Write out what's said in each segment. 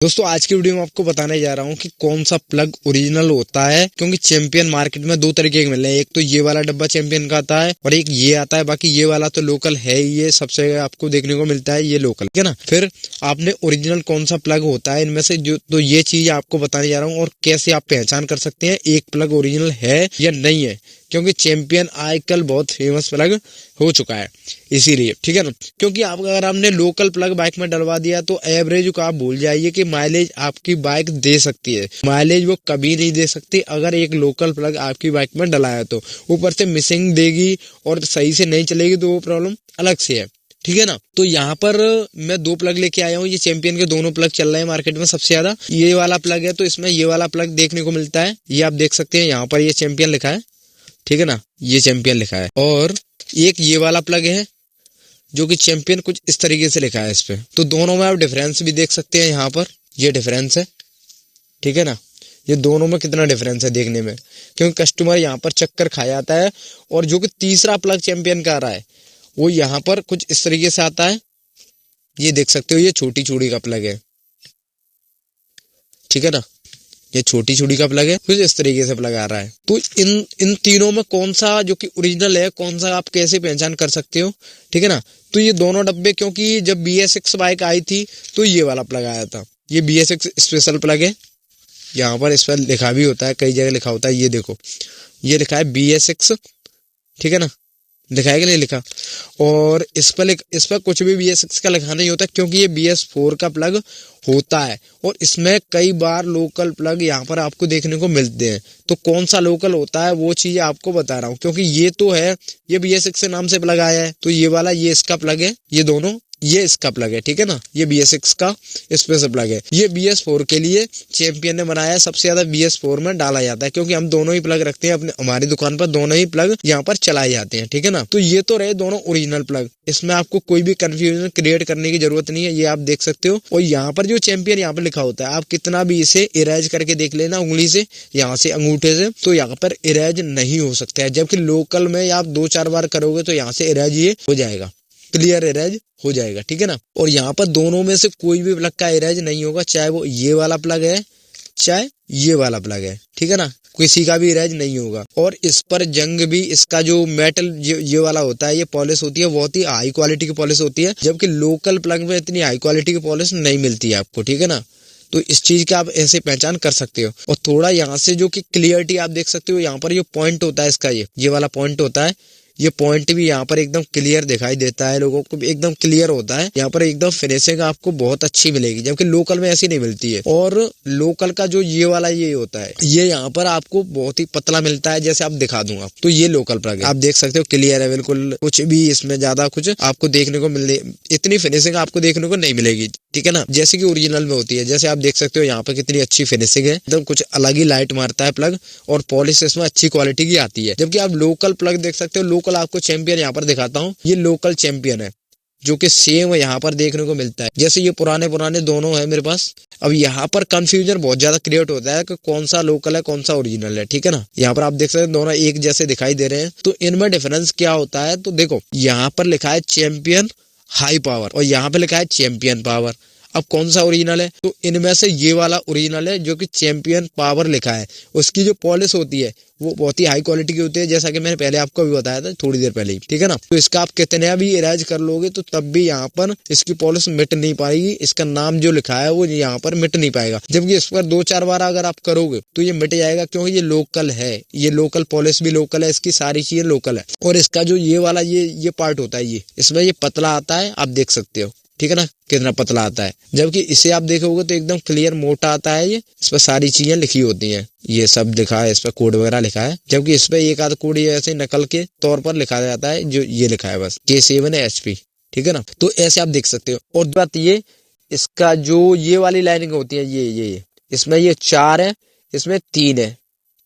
दोस्तों आज की वीडियो में आपको बताने जा रहा हूँ कि कौन सा प्लग ओरिजिनल होता है, क्योंकि चैंपियन मार्केट में दो तरीके के मिल रहे हैं। एक तो ये वाला डब्बा चैंपियन का आता है और एक ये आता है। बाकी ये वाला तो लोकल है ही, ये सबसे आपको देखने को मिलता है, ये लोकल है ना। फिर आपने ओरिजिनल कौन सा प्लग होता है इनमें से, जो तो ये चीज आपको बताने जा रहा हूँ और कैसे आप पहचान कर सकते हैं एक प्लग ओरिजिनल है या नहीं है, क्योंकि चैंपियन आजकल बहुत फेमस प्लग हो चुका है इसीलिए, ठीक है ना। क्योंकि आप अगर आपने लोकल प्लग बाइक में डलवा दिया तो एवरेज को आप भूल जाइए कि माइलेज आपकी बाइक दे सकती है। माइलेज वो कभी नहीं दे सकती अगर एक लोकल प्लग आपकी बाइक में डलाया तो। ऊपर से मिसिंग देगी और सही से नहीं चलेगी तो वो प्रॉब्लम अलग से है, ठीक है ना। तो यहाँ पर मैं दो प्लग लेके आया हूँ। ये चैंपियन के दोनों प्लग चल रहे हैं मार्केट में सबसे ज्यादा। ये वाला प्लग है तो इसमें ये वाला प्लग देखने को मिलता है, ये आप देख सकते हैं। यहाँ पर ये चैंपियन लिखा है, ठीक है ना, ये चैंपियन लिखा है। और एक ये वाला प्लग है जो कि चैंपियन कुछ इस तरीके से लिखा है इस पे। तो दोनों में आप डिफरेंस भी देख सकते हैं। यहाँ पर ये डिफरेंस है, ठीक है ना। ये दोनों में कितना डिफरेंस है देखने में, क्योंकि कस्टमर यहाँ पर चक्कर खा जाता है। और जो कि तीसरा प्लग चैंपियन का आ रहा है वो यहाँ पर कुछ इस तरीके से आता है, ये देख सकते हो। ये छोटी चूड़ी का प्लग है, ठीक है ना। ये छोटी चूड़ी का प्लग है, कुछ इस तरीके से प्लग आ रहा है। तो इन तीनों में कौन सा जो कि ओरिजिनल है, कौन सा आप कैसे पहचान कर सकते हो, ठीक है ना। तो ये दोनों डब्बे, क्योंकि जब BS6 बाइक आई थी तो ये वाला प्लग आया था। ये BS6 स्पेशल प्लग है। यहाँ पर इस पर लिखा भी होता है, कई जगह लिखा होता है। ये देखो, ये लिखा है BS6, ठीक है ना, लिखा है कि नहीं लिखा। और इस पर कुछ भी BS6 का लिखा नहीं होता, क्योंकि ये BS4 का प्लग होता है। और इसमें कई बार लोकल प्लग यहाँ पर आपको देखने को मिलते हैं। तो कौन सा लोकल होता है वो चीज आपको बता रहा हूँ, क्योंकि ये तो है, ये BS6 से नाम से प्लग आया है। तो ये वाला ये इसका प्लग है, ये दोनों ये इसका प्लग है, ठीक है ना। ये BS6 का स्पेशल प्लग है। ये BS4 के लिए चैंपियन ने बनाया है। सबसे ज्यादा BS4 में डाला जाता है, क्योंकि हम दोनों ही प्लग रखते हैं अपने, हमारी दुकान पर दोनों ही प्लग यहाँ पर चलाए जाते हैं, ठीक है ना। तो ये तो रहे दोनों ओरिजिनल प्लग। इसमें आपको कोई भी कंफ्यूजन क्रिएट करने की जरूरत नहीं है, ये आप देख सकते हो। और यहाँ पर जो चैंपियन यहाँ पर लिखा होता है, आप कितना भी इसे इरेज करके देख लेना उंगली से, यहाँ से अंगूठे से, तो यहाँ पर इरेज नहीं हो सकता है। जबकि लोकल में आप 2-4 बार करोगे तो यहाँ से इरेज ये हो जाएगा, क्लियर इरेज हो जाएगा, ठीक है ना। और यहाँ पर दोनों में से कोई भी प्लग का इरेज नहीं होगा, चाहे वो ये वाला प्लग है चाहे ये वाला प्लग है, ठीक है ना। किसी का भी इरेज नहीं होगा। और इस पर जंग भी, इसका जो मेटल ये वाला होता है, ये पॉलिश होती है, बहुत ही हाई क्वालिटी की पॉलिश होती है। जबकि लोकल प्लग में इतनी हाई क्वालिटी की पॉलिश नहीं मिलती है आपको, ठीक है ना। तो इस चीज का आप ऐसे पहचान कर सकते हो। और थोड़ा यहाँ से जो कि क्लियरिटी आप देख सकते हो, यहाँ पर ये पॉइंट होता है इसका, ये वाला पॉइंट होता है। ये पॉइंट भी यहाँ पर एकदम क्लियर दिखाई देता है, लोगों को एकदम क्लियर होता है। यहाँ पर एकदम फिनिशिंग आपको बहुत अच्छी मिलेगी, जबकि लोकल में ऐसी नहीं मिलती है। और लोकल का जो ये वाला ये होता है, ये यहाँ पर आपको बहुत ही पतला मिलता है। जैसे आप दिखा दूंगा, तो ये लोकल प्लग है, आप देख सकते हो, क्लियर है बिल्कुल। कुछ भी इसमें ज्यादा कुछ आपको देखने को मिलने, इतनी फिनिशिंग आपको देखने को नहीं मिलेगी, ठीक है ना, जैसे कि ओरिजिनल में होती है। जैसे आप देख सकते हो यहाँ पर कितनी अच्छी फिनिशिंग है, एकदम कुछ अलग ही लाइट मारता है प्लग। और पॉलिश इसमें अच्छी क्वालिटी की आती है। जबकि आप लोकल प्लग देख सकते हो, लोकल आपको चैंपियन यहाँ पर दिखाता हूँ, ये लोकल चैंपियन है जो कि सेम यहाँ पर देखने को मिलता है। जैसे ये पुराने दोनों है मेरे पास। अब यहाँ पर कंफ्यूजन बहुत ज्यादा क्रिएट होता है कि कौन सा लोकल है कौन सा ओरिजिनल है, ठीक है ना। यहाँ पर आप देख सकते हैं दोनों एक जैसे दिखाई दे रहे हैं। तो इनमें डिफरेंस क्या होता है, तो देखो यहाँ पर लिखा है चैंपियन हाई पावर और यहाँ पे लिखा है चैंपियन पावर। अब कौन सा ओरिजिनल है, तो इनमें से ये वाला ओरिजिनल है जो कि चैंपियन पावर लिखा है। उसकी जो पॉलिश होती है वो बहुत ही हाई क्वालिटी की होती है, जैसा कि मैंने पहले आपको भी बताया था थोड़ी देर पहले ही, ठीक है ना। तो इसका आप कितना भी इरेज कर लोगे तो तब भी यहाँ पर इसकी पॉलिश मिट नहीं पाएगी। इसका नाम जो लिखा है वो यहाँ पर मिट नहीं पाएगा। जबकि इस पर 2-4 बार अगर आप करोगे तो ये मिट जाएगा, क्योंकि ये लोकल है। ये लोकल पॉलिश भी लोकल है, इसकी सारी चीजें लोकल है। और इसका जो ये वाला ये पार्ट होता है, ये इसमें ये पतला आता है, आप देख सकते हो, ठीक है ना, कितना पतला आता है। जबकि इसे आप देखोगे तो एकदम क्लियर मोटा आता है। ये इस पर सारी चीजें लिखी होती हैं, ये सब लिखा है, इस पर कोड वगैरह लिखा है। जबकि इस पर एक आध कोड ऐसे नकल के तौर पर लिखा जाता है, जो ये लिखा है बस K7 HP, ठीक है ना। तो ऐसे आप देख सकते हो। और बात ये, इसका जो ये वाली लाइनिंग होती है, ये इसमें ये 4 है, इसमें 3 है,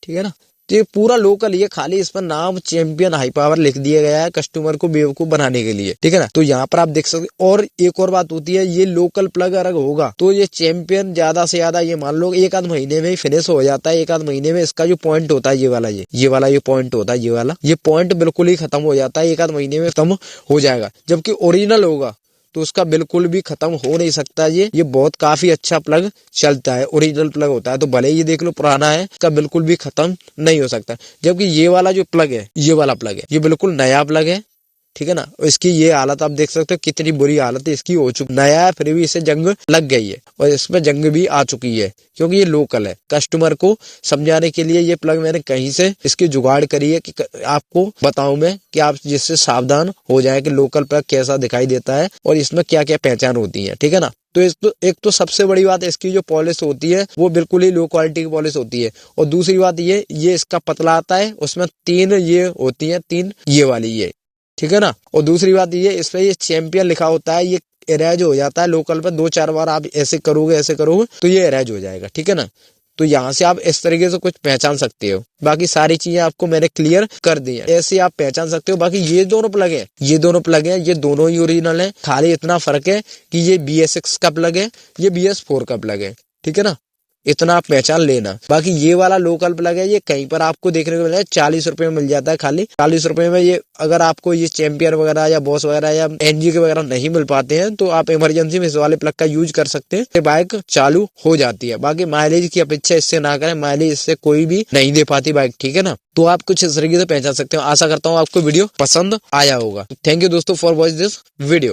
ठीक है ना। तो ये पूरा लोकल, ये खाली इस पर नाम चैंपियन हाई पावर लिख दिया गया है कस्टमर को बेवकूफ बनाने के लिए, ठीक है ना। तो यहाँ पर आप देख सकते। और एक और बात होती है, ये लोकल प्लग अगर होगा तो ये चैंपियन ज्यादा से ज्यादा, ये मान लो 1-आध महीने में ही फिनिश हो जाता है। 1-आध महीने में इसका जो पॉइंट होता है, ये वाला ये पॉइंट होता है, ये पॉइंट बिल्कुल ही खत्म हो जाता है, 1-आध महीने में खत्म हो जाएगा। जबकि ओरिजिनल होगा तो उसका बिल्कुल भी खत्म हो नहीं सकता। ये बहुत काफी अच्छा प्लग चलता है, ओरिजिनल प्लग होता है। तो भले ये देख लो पुराना है, इसका बिल्कुल भी खत्म नहीं हो सकता। जबकि ये वाला जो प्लग है, ये वाला प्लग है, ये बिल्कुल नया प्लग है, ठीक है ना। इसकी ये हालत आप देख सकते हो कितनी बुरी हालत है इसकी हो चुकी। नया है फिर भी इसे जंग लग गई है और इसमें जंग भी आ चुकी है क्योंकि ये लोकल है। कस्टमर को समझाने के लिए ये प्लग मैंने कहीं से इसकी जुगाड़ करी है कि आपको बताऊं मैं कि आप जिससे सावधान हो जाए कि लोकल प्लग कैसा दिखाई देता है और इसमें क्या क्या पहचान होती है, ठीक है ना। तो एक तो सबसे बड़ी बात इसकी जो पॉलिश होती है वो बिल्कुल ही लो क्वालिटी की पॉलिश होती है। और दूसरी बात ये इसका पतला आता है, उसमें 3 ये होती है, 3 ये वाली ये, ठीक है ना। और दूसरी बात ये इस पे ये चैंपियन लिखा होता है, ये इरेज हो जाता है लोकल पे। 2-4 बार आप ऐसे करोगे तो ये इरेज हो जाएगा, ठीक है ना। तो यहाँ से आप इस तरीके से कुछ पहचान सकते हो। बाकी सारी चीजें आपको मैंने क्लियर कर दी है, ऐसे आप पहचान सकते हो। बाकी ये दोनों प्लग हैं, ये दोनों ही ओरिजिनल हैं। खाली इतना फर्क है कि ये BS6 का प्लग है, ये BS4 का प्लग है, ठीक है ना। इतना आप पहचान लेना। बाकी ये वाला लोकल प्लग है, ये कहीं पर आपको देखने को मिल जाए 40 रुपए में मिल जाता है। खाली 40 रुपए में ये, अगर आपको ये चैंपियन वगैरह या बॉस वगैरह या NG के वगैरह नहीं मिल पाते हैं तो आप इमरजेंसी में इस वाले प्लग का यूज कर सकते हैं, ये बाइक चालू हो जाती है। बाकी माइलेज की अपेक्षा इससे ना करें, माइलेज इससे कोई भी नहीं दे पाती बाइक, ठीक है ना। तो आप कुछ इस तरीके से पहचान सकते हो। आशा करता हूँ आपको वीडियो पसंद आया होगा। थैंक यू दोस्तों फॉर वॉचिंग दिस वीडियो।